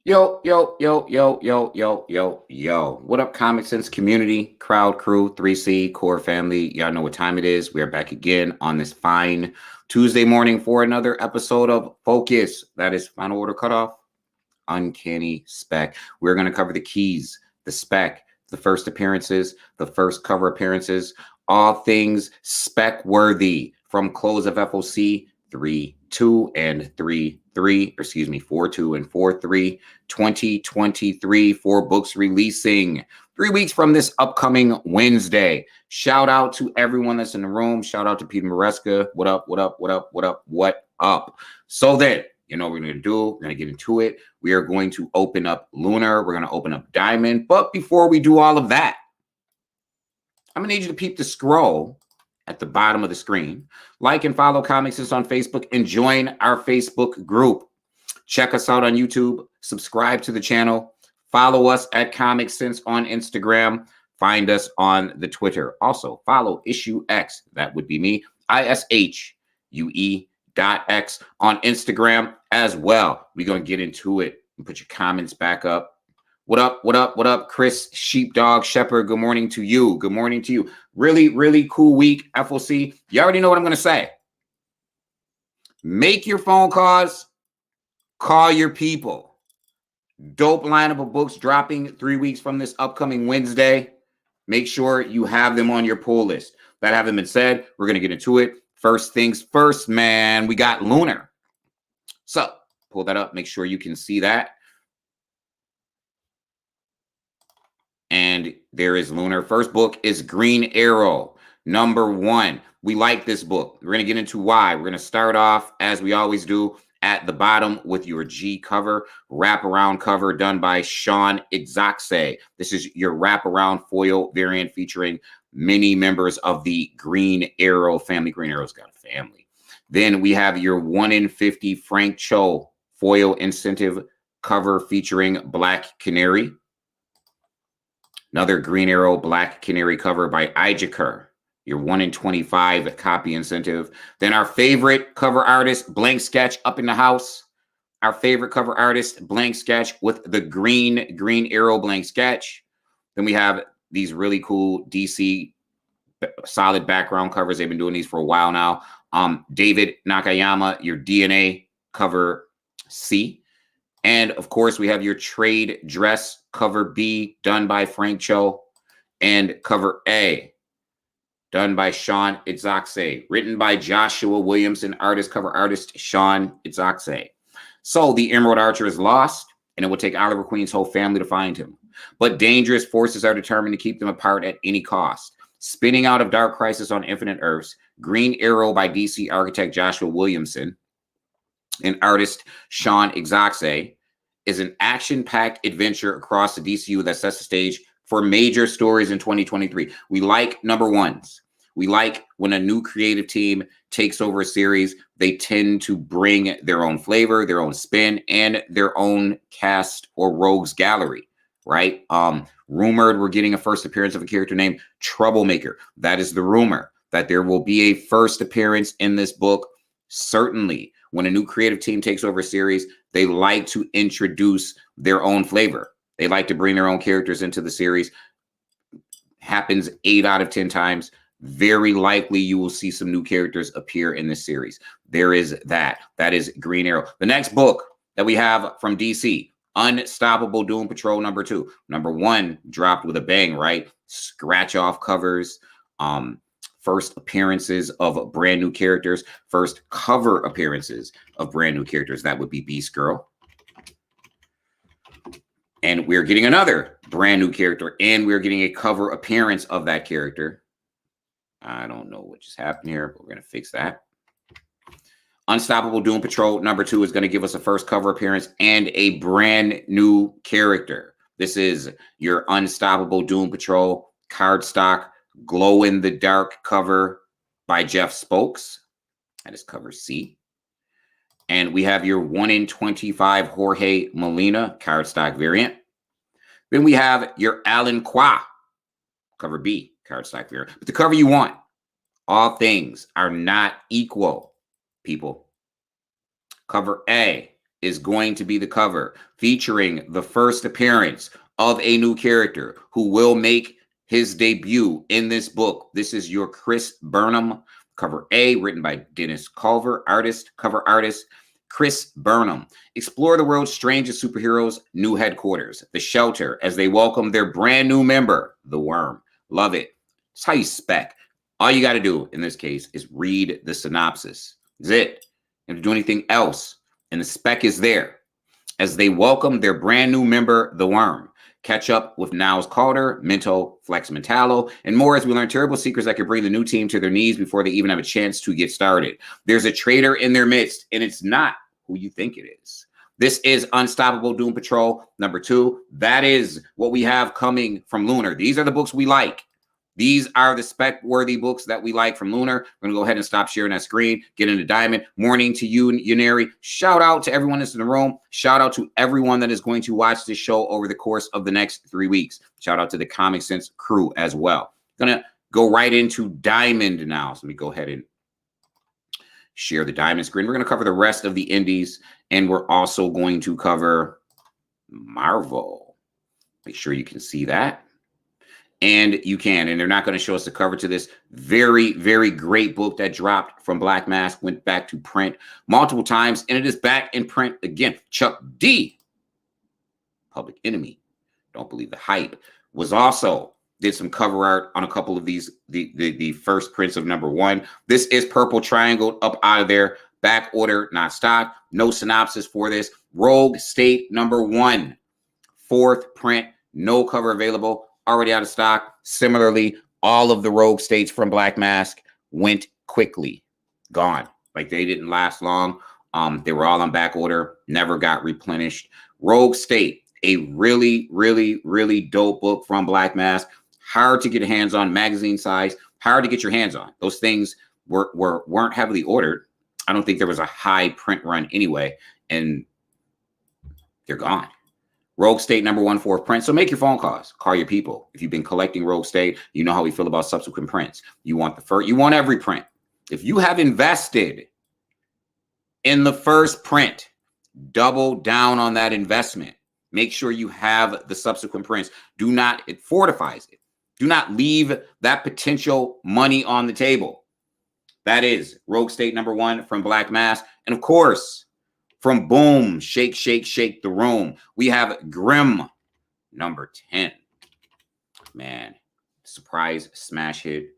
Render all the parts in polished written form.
Yo, yo, yo, yo, yo, yo, yo, yo. What up, Comic Sense community, crowd, crew, 3C, core family? Y'all know what time it is. We are back again on this fine Tuesday morning for another episode of Focus. That is Final Order Cutoff, Uncanny Spec. We're going to cover the keys, the spec, the first appearances, the first cover appearances, all things spec worthy from close of FOC 3-2 and 3-3, excuse me, 4-2 and 4-3, 2023, 4 books releasing 3 weeks from this upcoming Wednesday. Shout out to everyone that's in the room. Shout out to Peter Maresca. What up, what up, what up, what up, what up? So then, you know what we're going to do? We're going to get into it. We are going to open up Lunar. We're going to open up Diamond. But before we do all of that, I'm going to need you to peep the scroll at the bottom of the screen. Like and follow Comic Sense on Facebook and join our Facebook group. Check us out on YouTube. Subscribe to the channel. Follow us at Comic Sense on Instagram. Find us on the Twitter. Also, follow Issue X. That would be me. ISHUE.X on Instagram as well. We're going to get into it and put your comments back up. What up, what up, what up, Chris Sheepdog Shepherd? Good morning to you. Good morning to you. Really, really cool week, FOC. You already know what I'm going to say. Make your phone calls. Call your people. Dope lineup of books dropping 3 weeks from this upcoming Wednesday. Make sure you have them on your pull list. That having been said, we're going to get into it. First things first, man. We got Lunar. So pull that up. Make sure you can see that. And there is Lunar. First book is Green Arrow, #1. We like this book. We're going to get into why. We're going to start off, as we always do, at the bottom with your G cover, wraparound cover done by Sean Izaakse. This is your wraparound foil variant featuring many members of the Green Arrow family. Green Arrow's got a family. Then we have your 1 in 50 Frank Cho foil incentive cover featuring Black Canary. Another Green Arrow Black Canary cover by Ijaker, your 1 in 25 copy incentive. Then our favorite cover artist, Blank Sketch, up in the house. Our favorite cover artist, Blank Sketch, with the Green Arrow Blank Sketch. Then we have these really cool DC solid background covers. They've been doing these for a while now. David Nakayama, your DNA cover C. And of course, we have your trade dress cover B done by Frank Cho and cover A done by Sean Izaakse, written by Joshua Williamson, cover artist Sean Izaakse. So the Emerald Archer is lost, and it will take Oliver Queen's whole family to find him. But dangerous forces are determined to keep them apart at any cost. Spinning out of Dark Crisis on Infinite Earths, Green Arrow by DC architect Joshua Williamson and artist Sean Izaakse is an action-packed adventure across the DCU that sets the stage for major stories in 2023. We like #1s. We like when a new creative team takes over a series, they tend to bring their own flavor, their own spin, and their own cast or rogues gallery, right? Rumored we're getting a first appearance of a character named Troublemaker. That is the rumor, that there will be a first appearance in this book. Certainly, when a new creative team takes over a series, they like to introduce their own flavor. They like to bring their own characters into the series. Happens 8 out of 10 times. Very likely you will see some new characters appear in this series. There is that. That is Green Arrow. The next book that we have from DC, Unstoppable Doom Patrol #2. #1 dropped with a bang, right? Scratch off covers. First appearances of brand new characters, first cover appearances of brand new characters. That would be Beast Girl. And we're getting another brand new character, and we're getting a cover appearance of that character. I don't know what just happened here, but we're going to fix that. Unstoppable Doom Patrol #2 is going to give us a first cover appearance and a brand new character. This is your Unstoppable Doom Patrol cardstock glow-in-the-dark cover by Jeff Spokes. That is cover C. And we have your 1 in 25 Jorge Molina cardstock variant. Then we have your Alan Qua, cover B, cardstock variant. But the cover you want. All things are not equal, people. Cover A is going to be the cover, featuring the first appearance of a new character who will make his debut in this book. This is your Chris Burnham, cover A, written by Dennis Culver, cover artist Chris Burnham. Explore the world's strangest superheroes' new headquarters, the Shelter, as they welcome their brand new member, the Worm. Love it. It's how you spec. All you got to do in this case is read the synopsis. That's it. You don't have to do anything else. And the spec is there. As they welcome their brand new member, the Worm. Catch up with Niles Calder, Minto, Flex Mentallo, and more as we learn terrible secrets that could bring the new team to their knees before they even have a chance to get started. There's a traitor in their midst, and it's not who you think it is. This is Unstoppable Doom Patrol #2. That is what we have coming from Lunar. These are the books we like. These are the spec-worthy books that we like from Lunar. We're going to go ahead and stop sharing that screen, get into Diamond. Morning to you, Uncanny. Shout out to everyone that's in the room. Shout out to everyone that is going to watch this show over the course of the next 3 weeks. Shout out to the Comic Sense crew as well. Going to go right into Diamond now. So let me go ahead and share the Diamond screen. We're going to cover the rest of the indies, and we're also going to cover Marvel. Make sure you can see that. And you can, and they're not going to show us the cover to this very, very great book that dropped from Black Mask, went back to print multiple times, and it is back in print again. Chuck D, Public Enemy, don't believe the hype, was also did some cover art on a couple of these, the first prints of #1. This is Purple Triangle up out of there, back order, not stock. No synopsis for this. Rogue State #1, 4th print, no cover available. Already out of stock. Similarly, all of the Rogue States from Black Mask went quickly. Gone. Like they didn't last long. They were all on back order. Never got replenished. Rogue State, a really, really, really dope book from Black Mask. Hard to get your hands on, magazine size. Hard to get your hands on. Those things weren't heavily ordered. I don't think there was a high print run anyway. And they're gone. Rogue State #1, 4th print. So make your phone calls. Call your people. If you've been collecting Rogue State, you know how we feel about subsequent prints. You want the first, you want every print. If you have invested in the first print, double down on that investment. Make sure you have the subsequent prints. Do not, it fortifies it. Do not leave that potential money on the table. That is Rogue State #1 from Black Mask. And of course, from Boom, Shake, Shake, Shake the Room, we have Grimm #10. Man, surprise smash hit.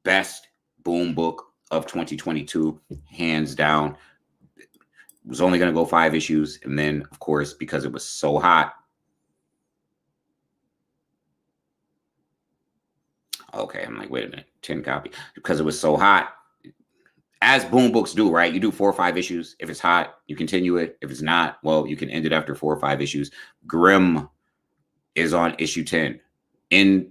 Best Boom book of 2022, hands down. It was only going to go 5 issues. And then, of course, because it was so hot. Okay, I'm like, wait a minute, 10 copy. Because it was so hot. As Boom books do, right? You do 4 or 5 issues. If it's hot, you continue it. If it's not, well, you can end it after 4 or 5 issues. Grimm is on issue 10.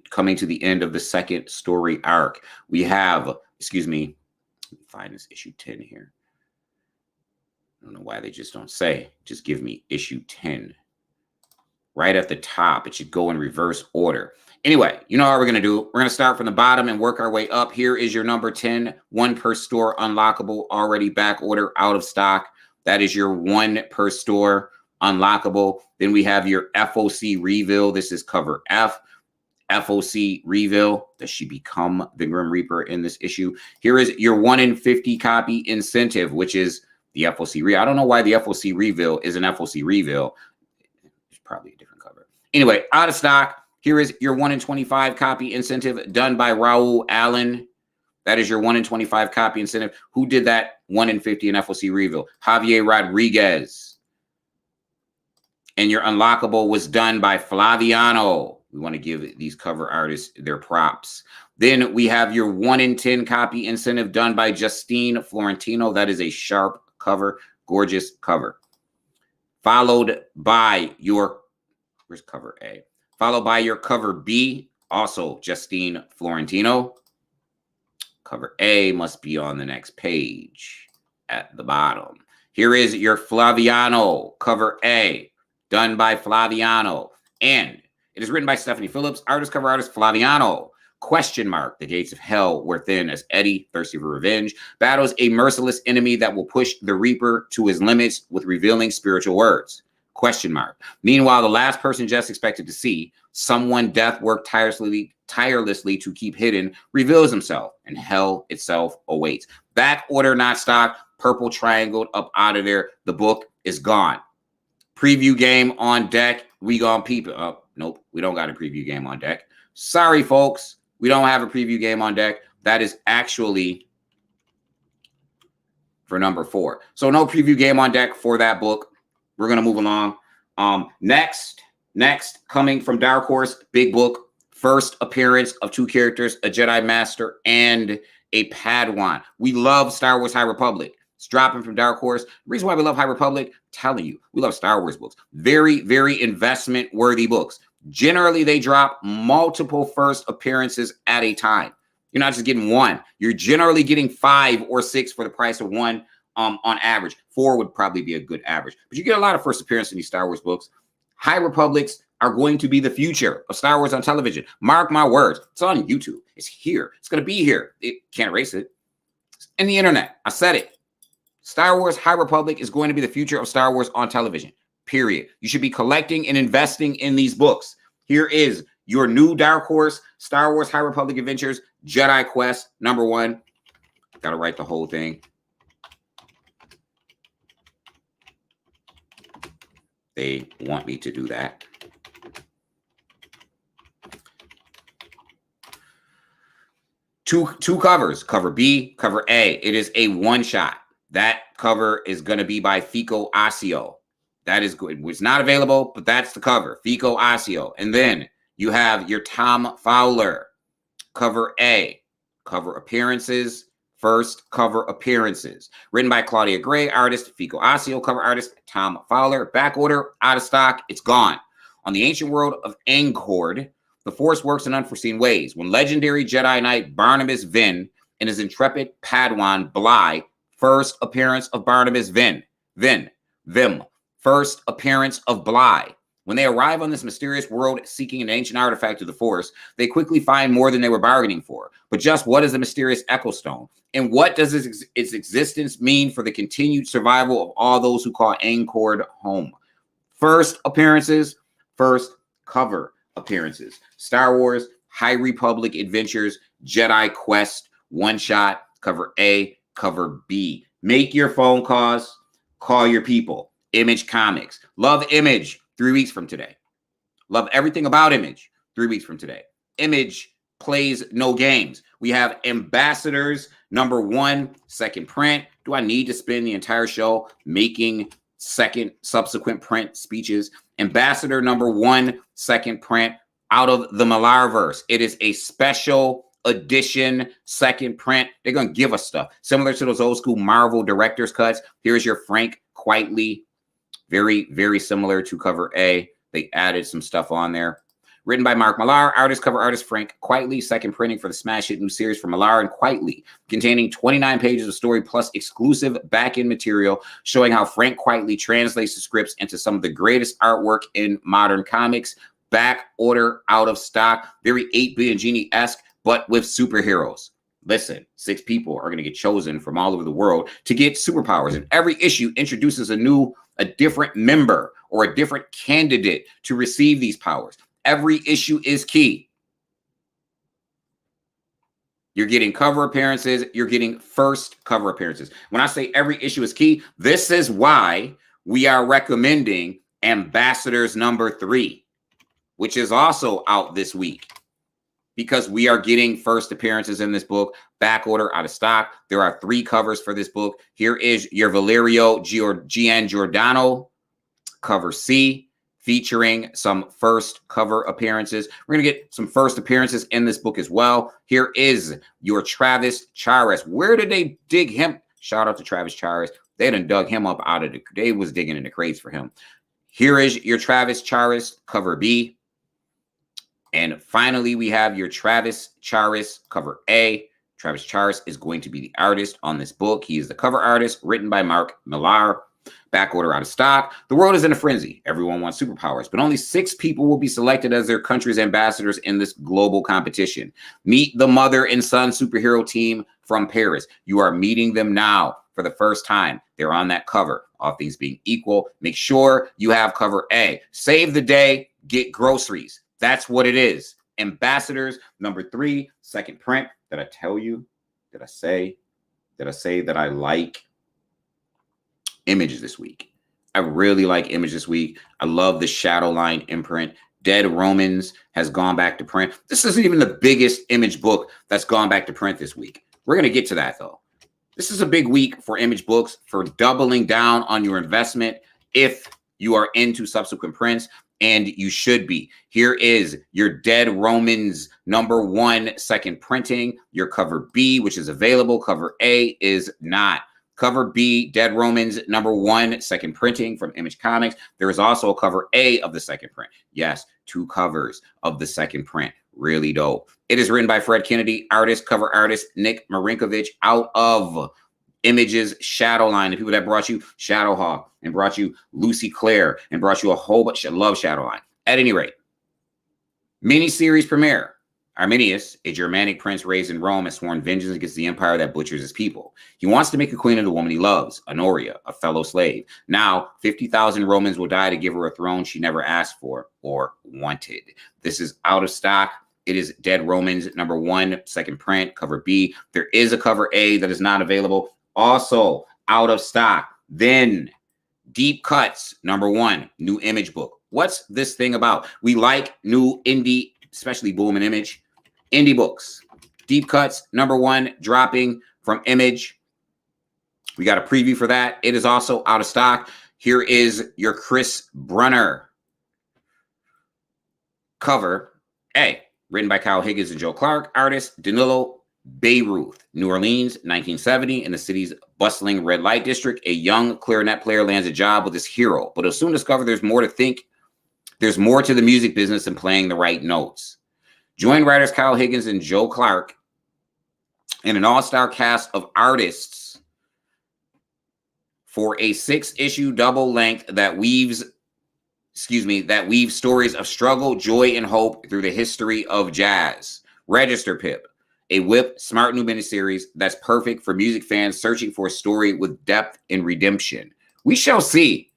Coming to the end of the 2nd story arc. We have, excuse me, let me find this issue 10 here. I don't know why they just don't say. Just give me issue 10. Right at the top. It should go in reverse order. Anyway, you know how we're going to do. We're going to start from the bottom and work our way up. Here is your #10, 1 per store, unlockable, already back order, out of stock. That is your 1 per store, unlockable. Then we have your FOC reveal. This is cover F. FOC reveal. Does she become the Grim Reaper in this issue? Here is your 1 in 50 copy incentive, which is the FOC reveal. I don't know why the FOC reveal is an FOC reveal. It's probably a different cover. Anyway, out of stock. Here is your 1 in 25 copy incentive done by Raul Allen. That is your 1 in 25 copy incentive. Who did that 1 in 50 in FOC reveal? Javier Rodriguez. And your unlockable was done by Flaviano. We want to give these cover artists their props. Then we have your 1 in 10 copy incentive done by Justine Florentino. That is a sharp cover, gorgeous cover. Followed by your, where's cover A? Followed by your cover B, also Justine Florentino. Cover A must be on the next page at the bottom. Here is your Flaviano cover A, done by Flaviano. And it is written by Stephanie Phillips, artist, cover artist Flaviano. Question mark. The gates of hell were thin as Eddie, thirsty for revenge, battles a merciless enemy that will push the Reaper to his limits with revealing spiritual words. Question mark. Meanwhile, the last person Jess expected to see, someone Death worked tirelessly to keep hidden, reveals himself, and hell itself awaits. Back order, not stock. Purple triangle up out of there. The book is gone. Preview game on deck. We gonna peep it up. Nope, we don't got a preview game on deck. Sorry, folks. We don't have a preview game on deck. That is actually for number 4. So no preview game on deck for that book. We're going to move along. Next, coming from Dark Horse, big book. First appearance of 2 characters, a Jedi Master and a Padawan. We love Star Wars High Republic. It's dropping from Dark Horse. The reason why we love High Republic, I'm telling you, we love Star Wars books. Very, very investment-worthy books. Generally, they drop multiple first appearances at a time. You're not just getting one. You're generally getting 5 or 6 for the price of one on average. 4 would probably be a good average. But you get a lot of first appearances in these Star Wars books. High Republics are going to be the future of Star Wars on television. Mark my words. It's on YouTube. It's here. It's going to be here. It can't erase it. It's in the internet. I said it. Star Wars High Republic is going to be the future of Star Wars on television. Period. You should be collecting and investing in these books. Here is your new Dark Horse Star Wars High Republic Adventures Jedi Quest number 1. Got to write the whole thing. They want me to do that. Two covers, cover B, cover A. It is a one-shot. That cover is going to be by Fico Asio. That is good. It's not available, but that's the cover, Fico Asio. And then you have your Tom Fowler, cover A, cover appearances, first cover appearances. Written by Claudia Gray, artist, Fico Asio, cover artist, Tom Fowler. Back order, out of stock, it's gone. On the ancient world of Angkor, the Force works in unforeseen ways. When legendary Jedi Knight Barnabas Vin and his intrepid Padawan Bly, first appearance of Barnabas Vim, first appearance of Bly. When they arrive on this mysterious world seeking an ancient artifact of the Force, they quickly find more than they were bargaining for. But just what is the mysterious Echo Stone? And what does its existence mean for the continued survival of all those who call Angkor home? First appearances, first cover appearances. Star Wars High Republic Adventures Jedi Quest one shot, cover A, cover B. Make your phone calls, call your people. Image Comics. Love Image 3 weeks from today. Love everything about Image 3 weeks from today. Image plays no games. We have Ambassadors number 1, second print. Do I need to spend the entire show making subsequent print speeches? Ambassador number 1, second print out of the Millarverse. It is a special edition second print. They're going to give us stuff similar to those old school Marvel director's cuts. Here's your Frank Quitely. Very, very similar to cover A. They added some stuff on there. Written by Mark Millar, artist, cover artist Frank Quitely, second printing for the smash hit new series from Millar and Quitely, containing 29 pages of story plus exclusive back-end material showing how Frank Quitely translates the scripts into some of the greatest artwork in modern comics. Back order, out of stock, very 8-bit and Genie-esque, but with superheroes. Listen, 6 people are going to get chosen from all over the world to get superpowers, and every issue introduces a different member or a different candidate to receive these powers. Every issue is key. You're getting cover appearances. You're getting first cover appearances. When I say every issue is key, this is why we are recommending Ambassadors number 3, which is also out this week, because we are getting first appearances in this book. Back order, out of stock. There are 3 covers for this book. Here is your Valerio Giangiordano, cover C, featuring some first cover appearances. We're going to get some first appearances in this book as well. Here is your Travis Charest. Where did they dig him? Shout out to Travis Charest. They done dug him up out of they was digging in the crates for him. Here is your Travis Charest, cover B. And finally, we have your Travis Charest, cover A. Travis Charest is going to be the artist on this book. He is the cover artist, written by Mark Millar. Back order out of stock. The world is in a frenzy. Everyone wants superpowers, but only 6 people will be selected as their country's ambassadors in this global competition. Meet the mother and son superhero team from Paris. You are meeting them now for the first time. They're on that cover. All things being equal, make sure you have cover A. Save the day, get groceries. That's what it is. Ambassadors, number 3, second print. Did I tell you? Did I say that I like Image this week? I really like Image this week. I love the Shadowline imprint. Dead Romans has gone back to print. This isn't even the biggest Image book that's gone back to print this week. We're going to get to that, though. This is a big week for Image books, for doubling down on your investment if you are into subsequent prints, and you should be. Here is your Dead Romans number 1 second printing, your cover B, which is available. Cover A is not. Cover B, Dead Romans number 1 second printing from Image Comics. There is also a cover A of the second print. Yes, 2 covers of the second print. Really dope. It is written by Fred Kennedy, cover artist Nick Marinkovich, out of Image's Shadowline, the people that brought you Shadowhawk and brought you Lucy Claire and brought you a whole bunch. I love Shadowline. At any rate, miniseries premiere. Arminius, a Germanic prince raised in Rome, has sworn vengeance against the empire that butchers his people. He wants to make a queen of the woman he loves, Honoria, a fellow slave. Now, 50,000 Romans will die to give her a throne she never asked for or wanted. This is out of stock. It is Dead Romans number 1 second print, cover B. There is a cover A that is not available, also out of stock. Then Deep Cuts number 1, new Image book. What's this thing about? We like new indie, especially Boom and Image, indie books. Deep Cuts number 1 dropping from Image. We got a preview for that. It is also out of stock. Here is your Chris Brunner cover A, written by Kyle Higgins and Joe Clark. Artist Danilo Beyruth, New Orleans, 1970. In the city's bustling red light district, a young clarinet player lands a job with his hero, but he'll soon discover there's more to think. There's more to the music business than playing the right notes. Join writers Kyle Higgins and Joe Clark and an all-star cast of artists for a 6-issue double length that weaves stories of struggle, joy, and hope through the history of jazz. Register Pip, a whip, smart new miniseries that's perfect for music fans searching for a story with depth and redemption. We shall see.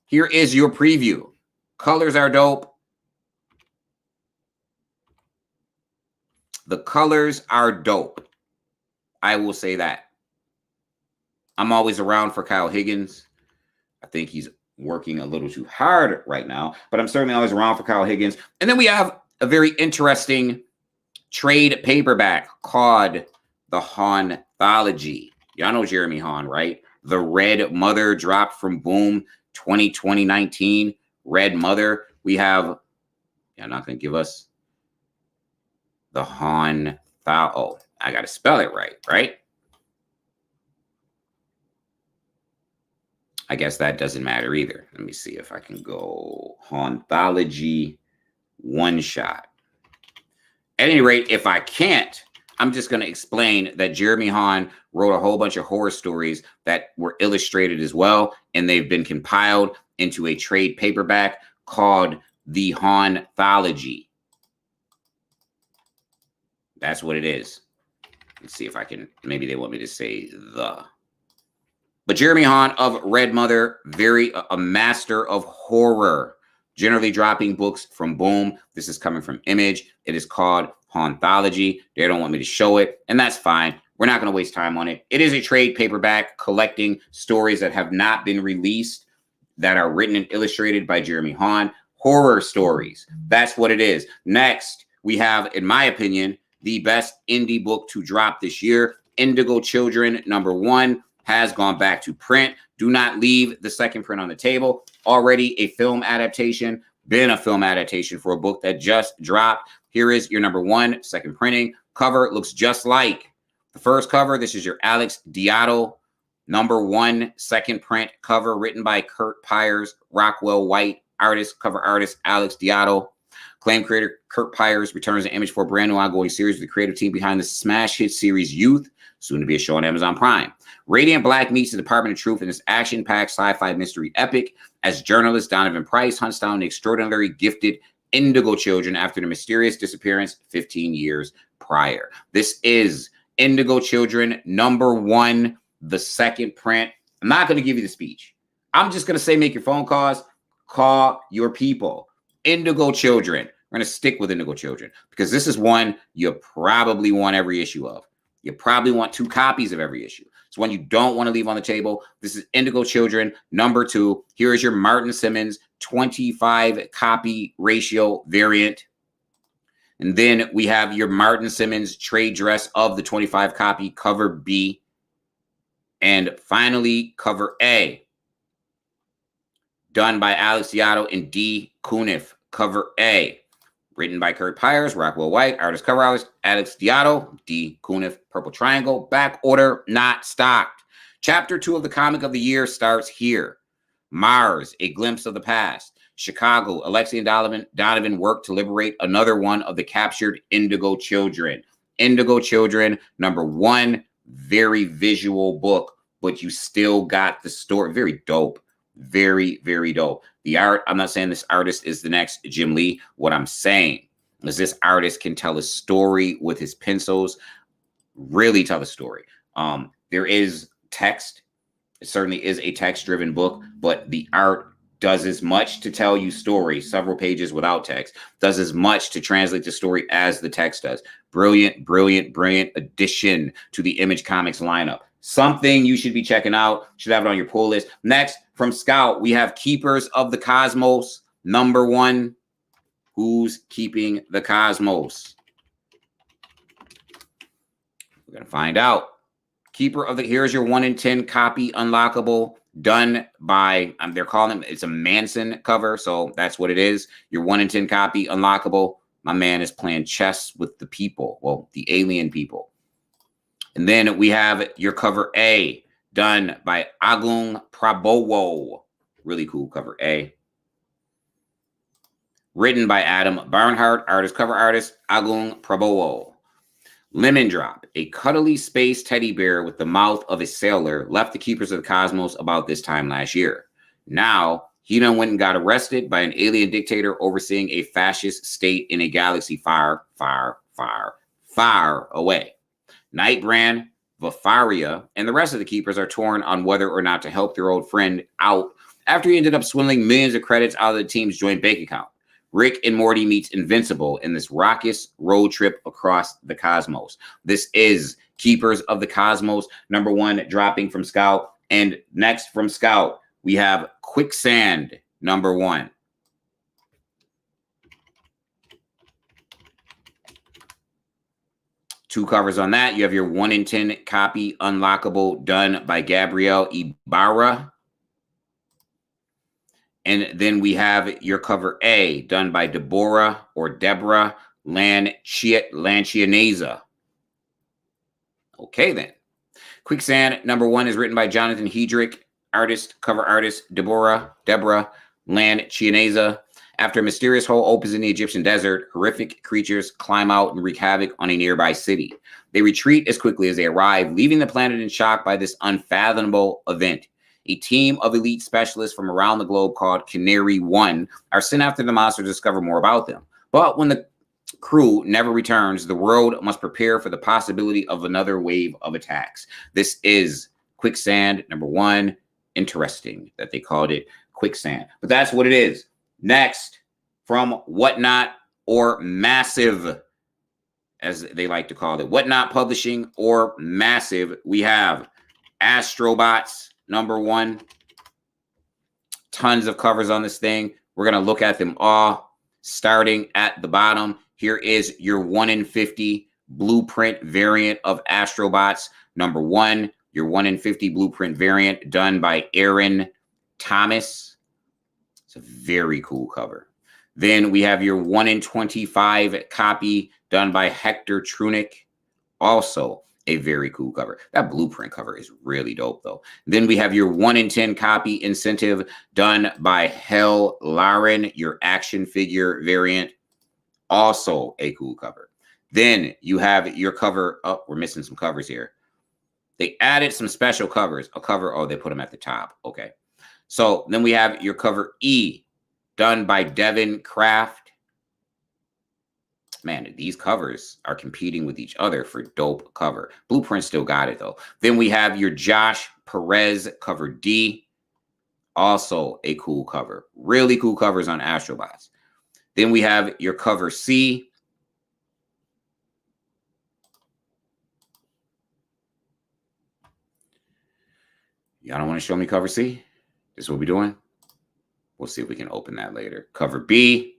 Here is your preview. Colors are dope. The colors are dope. I will say that. I'm always around for Kyle Higgins. I think he's working a little too hard right now, but I'm certainly always around for Kyle Higgins. And then we have a very interesting trade paperback called The Haunthology. Y'all know Jeremy Haun, right? The Red Mother dropped from Boom 2019. Red Mother. We have, you're not going to give us the Oh, I got to spell it right? I guess that doesn't matter either. Let me see if I can go Haunthology one shot. At any rate, if I can't, I'm just going to explain that Jeremy Haun wrote a whole bunch of horror stories that were illustrated as well, and they've been compiled into a trade paperback called The Haunthology. That's what it is. Let's see if I can, maybe they want me to say the. But Jeremy Haun of Red Mother, a master of horror, generally dropping books from Boom. This is coming from Image. It is called Haunthology. They don't want me to show it, and that's fine. We're not going to waste time on it. It is a trade paperback collecting stories that have not been released that are written and illustrated by Jeremy Haun. Horror stories. That's what it is. Next, we have, in my opinion, the best indie book to drop this year. Indigo Children, number 1, has gone back to print. Do not leave the second print on the table. Already a film adaptation, been a film adaptation for a book that just dropped. Here is your number 1 second printing. Cover looks just like the first cover. This is your Alex Diato number 1 second print cover, written by Kurt Pyers, Rockwell White, cover artist Alex Diato. Acclaimed creator Kurt Pyers returns an image for a brand new ongoing series with the creative team behind the smash hit series Youth, soon to be a show on Amazon Prime. Radiant Black meets the Department of Truth in this action-packed sci-fi mystery epic as journalist Donovan Price hunts down the extraordinarily gifted Indigo Children after the mysterious disappearance 15 years prior. This is Indigo Children #1, the second print. I'm not going to give you the speech. I'm just going to say make your phone calls, call your people. Indigo Children. We're going to stick with Indigo Children because this is one you probably want every issue of. You probably want 2 copies of every issue. It's one you don't want to leave on the table. This is Indigo Children #2. Here is your Martin Simmons 25 copy ratio variant. And then we have your Martin Simmons trade dress of the 25 copy cover B. And finally, cover A, done by Alex Diato and D. Cuniff. Cover A, written by Kurt Pyers, Rockwell White, artist cover artist Alex Diato, D. Cuniff, purple triangle, back order not stocked. Chapter 2 of the comic of the year starts here. Mars, a glimpse of the past. Chicago, Alexei and Donovan work to liberate another one of the captured Indigo Children. Indigo Children #1, very visual book, but you still got the story. Very dope. Very, very dope. The art, I'm not saying this artist is the next Jim Lee. What I'm saying is this artist can tell a story with his pencils, really tell a story. There is text. It certainly is a text-driven book, but the art does as much to tell you story, several pages without text, does as much to translate the story as the text does. Brilliant, brilliant, brilliant addition to the Image Comics lineup. Something you should be checking out. Should have it on your pull list. Next, from Scout, we have Keepers of the Cosmos #1. Who's keeping the cosmos? We're going to find out. Here's your 1 in 10 copy unlockable, done by, they're calling him, it's a Manson cover, so that's what it is. Your 1 in 10 copy unlockable. My man is playing chess with the people, well, the alien people. And then we have your cover A, done by Agung Prabowo. Really cool cover A. Written by Adam Barnhart, cover artist Agung Prabowo. Lemon Drop, a cuddly space teddy bear with the mouth of a sailor, left the Keepers of the Cosmos about this time last year. Now, he done went and got arrested by an alien dictator overseeing a fascist state in a galaxy far, far, far, far away. Nightbrand, Vafaria, and the rest of the Keepers are torn on whether or not to help their old friend out after he ended up swindling millions of credits out of the team's joint bank account. Rick and Morty meets Invincible in this raucous road trip across the cosmos. This is Keepers of the Cosmos #1, dropping from Scout. And next from Scout, we have Quicksand #1. Two covers on that. You have your 1 in 10 copy unlockable, done by Gabrielle Ibarra. And then we have your cover A, done by Deborah Lancianeza. Okay, then. Quicksand #1 is written by Jonathan Hedrick, cover artist Deborah Lancianeza. After a mysterious hole opens in the Egyptian desert, horrific creatures climb out and wreak havoc on a nearby city. They retreat as quickly as they arrive, leaving the planet in shock by this unfathomable event. A team of elite specialists from around the globe called Canary 1 are sent after the monster to discover more about them. But when the crew never returns, the world must prepare for the possibility of another wave of attacks. This is Quicksand #1. Interesting that they called it Quicksand, but that's what it is. Next, from Whatnot or Massive, as they like to call it, Whatnot Publishing or Massive, we have Astrobots #1. Tons of covers on this thing. We're going to look at them all, starting at the bottom. Here is your 1 in 50 blueprint variant of Astrobots #1. Your 1 in 50 blueprint variant, done by Aaron Thomas. It's a very cool cover. Then we have your 1 in 25 copy, done by Hector Trunick. Also a very cool cover. That blueprint cover is really dope, though. Then we have your 1 in 10 copy incentive, done by Hell Lauren, your action figure variant. Also a cool cover. Then you have your cover. Oh, we're missing some covers here. They added some special covers. A cover. Oh, they put them at the top. Okay. So then we have your cover E, done by Devin Kraft. Man, these covers are competing with each other for dope cover. Blueprint still got it, though. Then we have your Josh Perez cover D. Also a cool cover. Really cool covers on Astrobots. Then we have your cover C. Y'all don't want to show me cover C? This is what we're doing? We'll see if we can open that later. Cover B.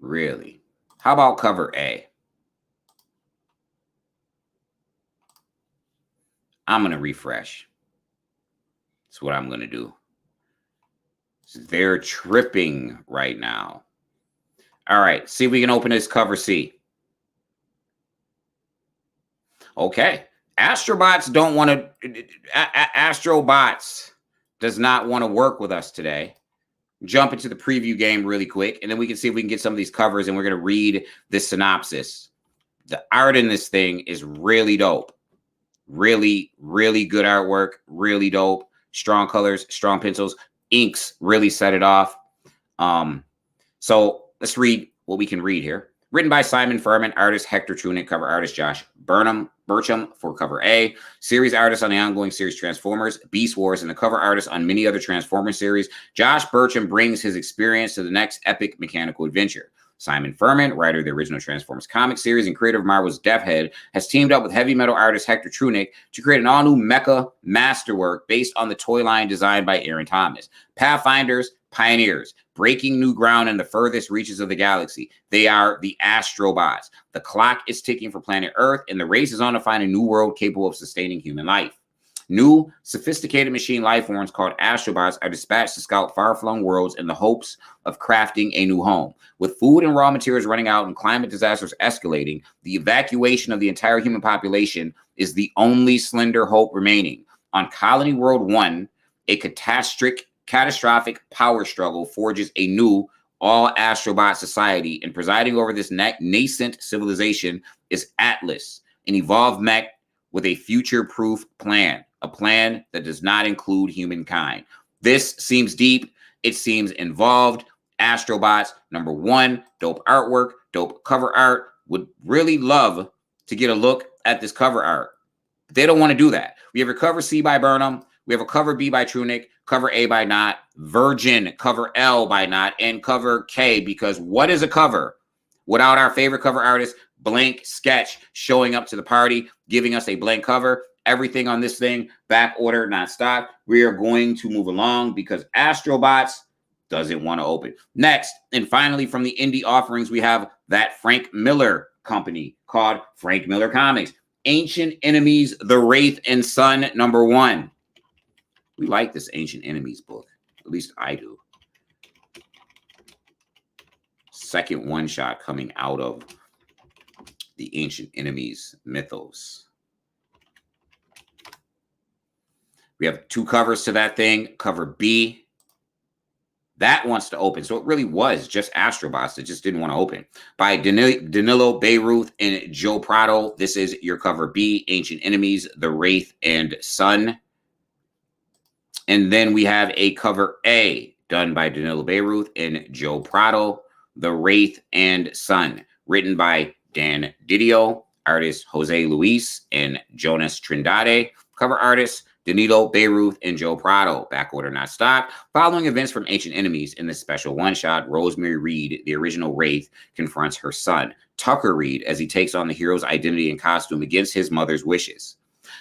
Really? How about cover A? I'm going to refresh. That's what I'm going to do. They're tripping right now. All right. See if we can open this cover C. Okay. Astrobots don't want to. Astrobots does not want to work with us today. Jump into the preview game really quick, and then we can see if we can get some of these covers, and we're going to read the synopsis. The art in this thing is really dope. Really, really good artwork. Really dope. Strong colors, strong pencils. Inks really set it off. So let's read what we can read here. Written by Simon Furman, artist Hector Trunick, cover artist Josh Burcham for cover A, series artist on the ongoing series Transformers, Beast Wars, and the cover artist on many other Transformers series. Josh Burcham brings his experience to the next epic mechanical adventure. Simon Furman, writer of the original Transformers comic series and creator of Marvel's Death Head, has teamed up with heavy metal artist Hector Trunick to create an all-new mecha masterwork based on the toy line designed by Aaron Thomas. Pathfinders, pioneers, breaking new ground in the furthest reaches of the galaxy. They are the Astrobots. The clock is ticking for planet Earth, and the race is on to find a new world capable of sustaining human life. New, sophisticated machine life forms called Astrobots are dispatched to scout far-flung worlds in the hopes of crafting a new home. With food and raw materials running out and climate disasters escalating, the evacuation of the entire human population is the only slender hope remaining. On Colony World 1, a catastrophic power struggle forges a new all-Astrobot society, and presiding over this nascent civilization is Atlas, an evolved mech with a future-proof plan, a plan that does not include humankind. This seems deep. It seems involved. Astrobots, number one, dope artwork, dope cover art. Would really love to get a look at this cover art. But they don't want to do that. We have a cover C by Burnham. We have a cover B by Trunick, cover A by Knott, Virgin, cover L by Knott, and cover K, because what is a cover without our favorite cover artist, Blank Sketch, showing up to the party, giving us a blank cover? Everything on this thing, back order, not stock. We are going to move along because Astrobots doesn't want to open. Next, and finally, from the indie offerings, we have that Frank Miller company called Frank Miller Comics. Ancient Enemies, The Wraith and Sun, number one. We like this Ancient Enemies book. At least I do. Second one-shot coming out of the Ancient Enemies mythos. We have two covers to that thing. Cover B. That wants to open. So it really was just Astrobots that just didn't want to open. By Danilo Beyruth and Joe Prado. This is your cover B. Ancient Enemies, The Wraith and Sun. And then we have a cover A done by Danilo Beyruth and Joe Prado, The Wraith and Sun, written by Dan Didio, artist Jose Luis and Jonas Trindade, cover artists Danilo Beyruth and Joe Prado, back order not stock. Following events from Ancient Enemies in this special one-shot, Rosemary Reed, the original Wraith, confronts her son, Tucker Reed, as he takes on the hero's identity and costume against his mother's wishes.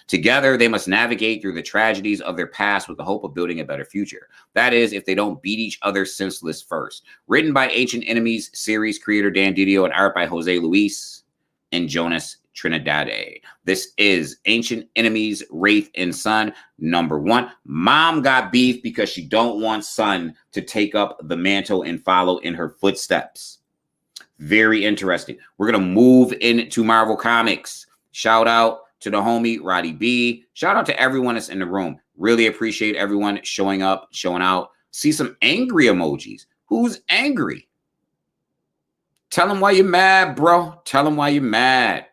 Together, they must navigate through the tragedies of their past with the hope of building a better future. That is, if they don't beat each other senseless first. Written by Ancient Enemies series creator Dan Didio and art by Jose Luis and Jonas Trinidade. This is Ancient Enemies, Wraith and Sun, number one. Mom got beef because she don't want son to take up the mantle and follow in her footsteps. Very interesting. We're going to move into Marvel Comics. Shout out to the homie Roddy B. Shout out to everyone that's in the room. Really appreciate everyone showing up, showing out. See some angry emojis. Who's angry? Tell them why you're mad, bro. Tell them why you're mad.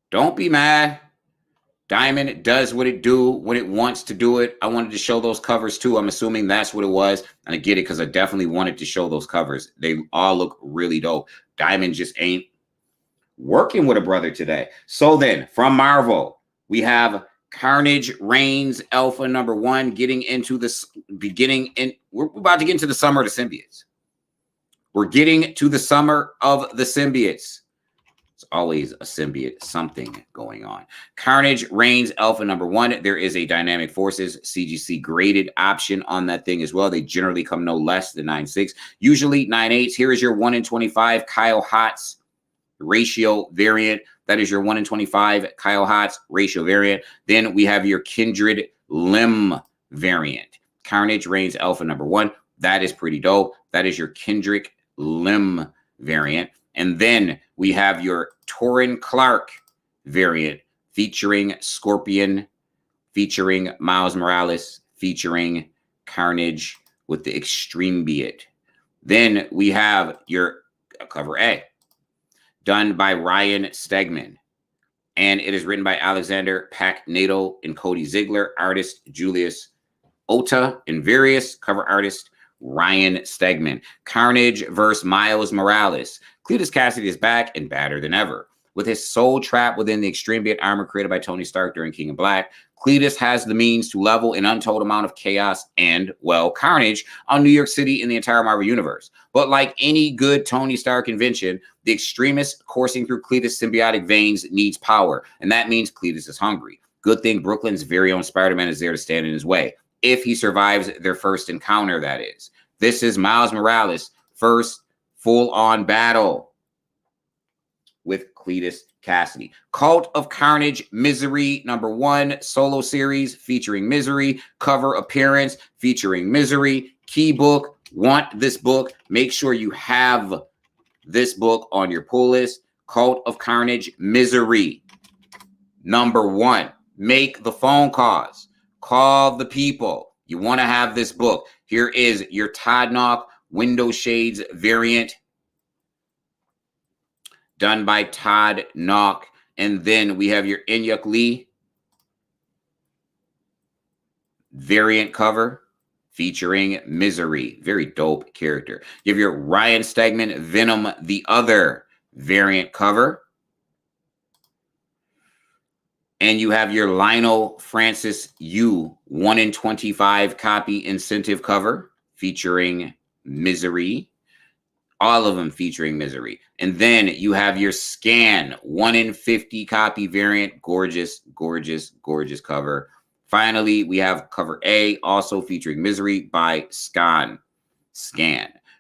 Don't be mad. Diamond does what it do when it wants to do it. I wanted to show those covers too. I'm assuming that's what it was. And I get it because I definitely wanted to show those covers. They all look really dope. Diamond just ain't working with a brother today. So then from Marvel, we have Carnage Reigns Alpha #1 getting into this we're about to get into the summer of the symbiotes. We're getting to the summer of the symbiotes. It's always a symbiote, something going on. Carnage Reigns Alpha #1. There is a Dynamic Forces CGC graded option on that thing as well. They generally come no less than 9.6, usually 9.8. Here is your 1 in 25 Kyle Hotz ratio variant. That is your 1 in 25 Kyle Hotz ratio variant. Then we have your Kindred Limb variant. Carnage Reigns Alpha #1. That is pretty dope. That is your Kindred Limb variant. And then we have your Torrin Clark variant featuring Scorpion, featuring Miles Morales, featuring Carnage with the Extreme Beat. Then we have your cover A, done by Ryan Stegman. And it is written by Alexander Pack-Nato and Cody Ziegler, artist Julius Ota, and various cover artist Ryan Stegman. Carnage versus Miles Morales. Cletus Cassidy is back and badder than ever. With his soul trapped within the Extreme Beat armor created by Tony Stark during King of Black, Cletus has the means to level an untold amount of chaos and, well, carnage on New York City and the entire Marvel Universe. But like any good Tony Stark invention, the extremist coursing through Cletus' symbiotic veins needs power, and that means Cletus is hungry. Good thing Brooklyn's very own Spider-Man is there to stand in his way. If he survives their first encounter, that is. This is Miles Morales' first full-on battle with Cletus Cassidy. Cult of Carnage Misery #1 solo series featuring Misery. Cover appearance featuring Misery. Key book. Want this book. Make sure you have this book on your pull list. Cult of Carnage Misery #1. Make the phone calls. Call the people. You want to have this book. Here is your Todd Knock Window Shades variant, done by Todd Knock. And then we have your Inyuk Lee variant cover featuring Misery. Very dope character. You have your Ryan Stegman Venom the Other variant cover. And you have your Lionel Francis Yu 1 in 25 copy incentive cover featuring Misery. All of them featuring Misery. And then you have your Scan 1 in 50 copy variant. Gorgeous, gorgeous, gorgeous cover. Finally, we have cover A, also featuring Misery by Scan.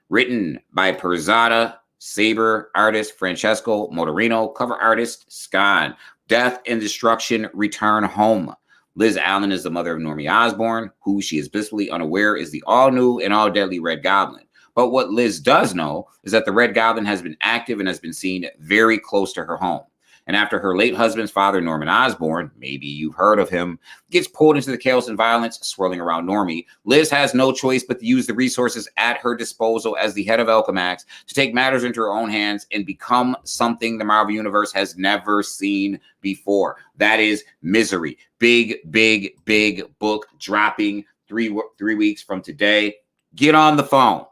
Written by Perzada, Saber, artist Francesco Motorino, cover artist Scan. Death and Destruction return home. Liz Allen is the mother of Normie Osborn, who she is blissfully unaware is the all-new and all-deadly Red Goblin. But what Liz does know is that the Red Goblin has been active and has been seen very close to her home. And after her late husband's father, Norman Osborn, maybe you've heard of him, gets pulled into the chaos and violence swirling around Normie, Liz has no choice but to use the resources at her disposal as the head of Alchemax to take matters into her own hands and become something the Marvel Universe has never seen before. That is Misery. Big, big, big book dropping 3 weeks from today. Get on the phone.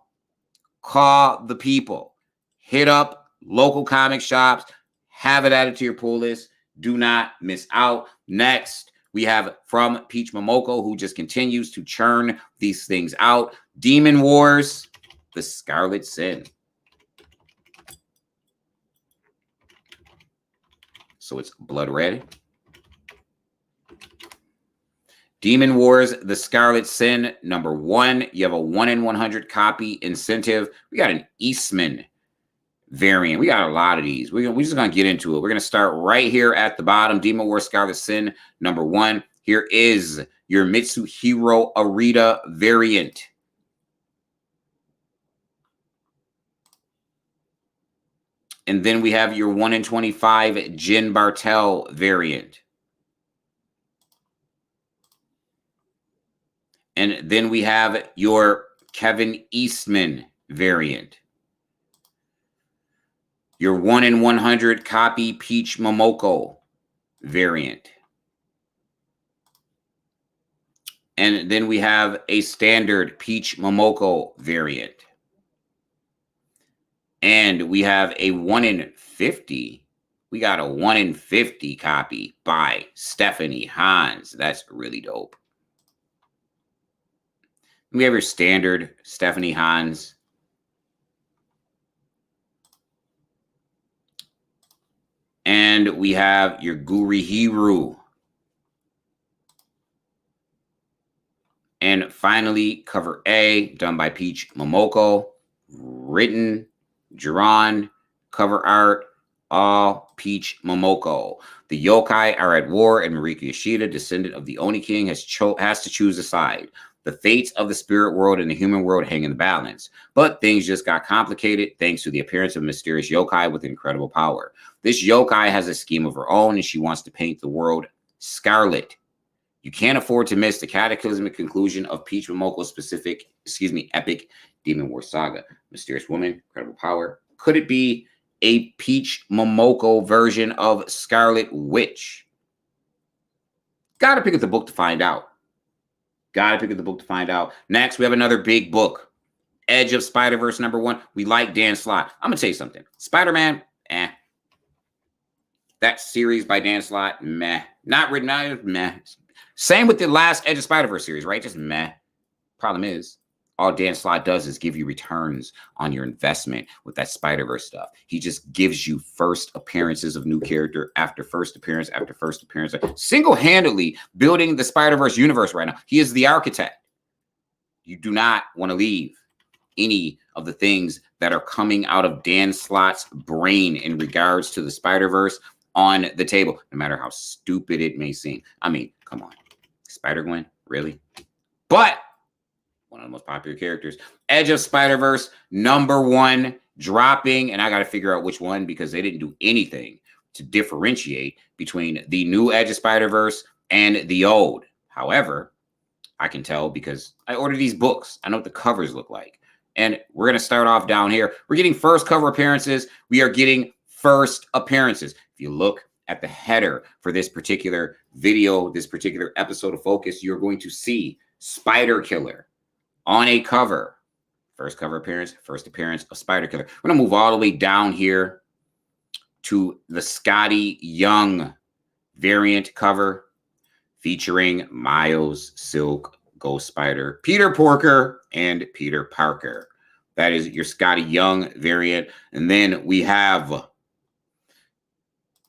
Call the people. Hit up local comic shops. Have it added to your pull list. Do not miss out. Next, we have from Peach Momoko, who just continues to churn these things out. Demon Wars, The Scarlet Sin. So it's blood red. Demon Wars, The Scarlet Sin, #1. You have a 1 in 100 copy incentive. We got an Eastman variant. We got a lot of these. We're just going to get into it. We're going to start right here at the bottom. Demon Wars Scarlet Sin, #1. Here is your Mitsuhiro Arita variant. And then we have your 1 in 25 Jen Bartel variant. And then we have your Kevin Eastman variant. Your 1 in 100 copy Peach Momoko variant. And then we have a standard Peach Momoko variant. And we have a 1 in 50. We got a 1 in 50 copy by Stephanie Hans. That's really dope. We have your standard Stephanie Hans. And we have your Gurihiru. And finally, cover A, done by Peach Momoko. Written, drawn, cover art, all Peach Momoko. The yokai are at war, and Mariko Yoshida, descendant of the Oni King, has to choose a side. The fates of the spirit world and the human world hang in the balance. But things just got complicated thanks to the appearance of a mysterious yokai with incredible power. This yokai has a scheme of her own, and she wants to paint the world scarlet. You can't afford to miss the cataclysmic conclusion of Peach Momoko's epic Demon War saga. Mysterious woman, incredible power. Could it be a Peach Momoko version of Scarlet Witch? Gotta pick up the book to find out. Next, we have another big book. Edge of Spider-Verse #1. We like Dan Slott. I'm gonna tell you something. Spider-Man, That series by Dan Slott, meh. Not written out, meh. Same with the last Edge of Spider-Verse series, right? Just meh. Problem is, all Dan Slott does is give you returns on your investment with that Spider-Verse stuff. He just gives you first appearances of new character after first appearance after first appearance. Single-handedly building the Spider-Verse universe right now. He is the architect. You do not want to leave any of the things that are coming out of Dan Slott's brain in regards to the Spider-Verse on the table, no matter how stupid it may seem. I mean, come on. Spider-Gwen? Really? But one of the most popular characters. Edge of Spider-Verse #1 dropping, and I got to figure out which one because they didn't do anything to differentiate between the new Edge of Spider-Verse and the old. However, I can tell because I ordered these books. I know what the covers look like. And we're going to start off down here. We're getting first cover appearances. We are getting first appearances. If you look at the header for this particular video, this particular episode of Focus, you're going to see Spider Killer on a cover. First cover appearance, first appearance of Spider Killer. We're going to move all the way down here to the Scotty Young variant cover featuring Miles, Silk, Ghost Spider, Peter Porker, and Peter Parker. That is your Scotty Young variant. And then we have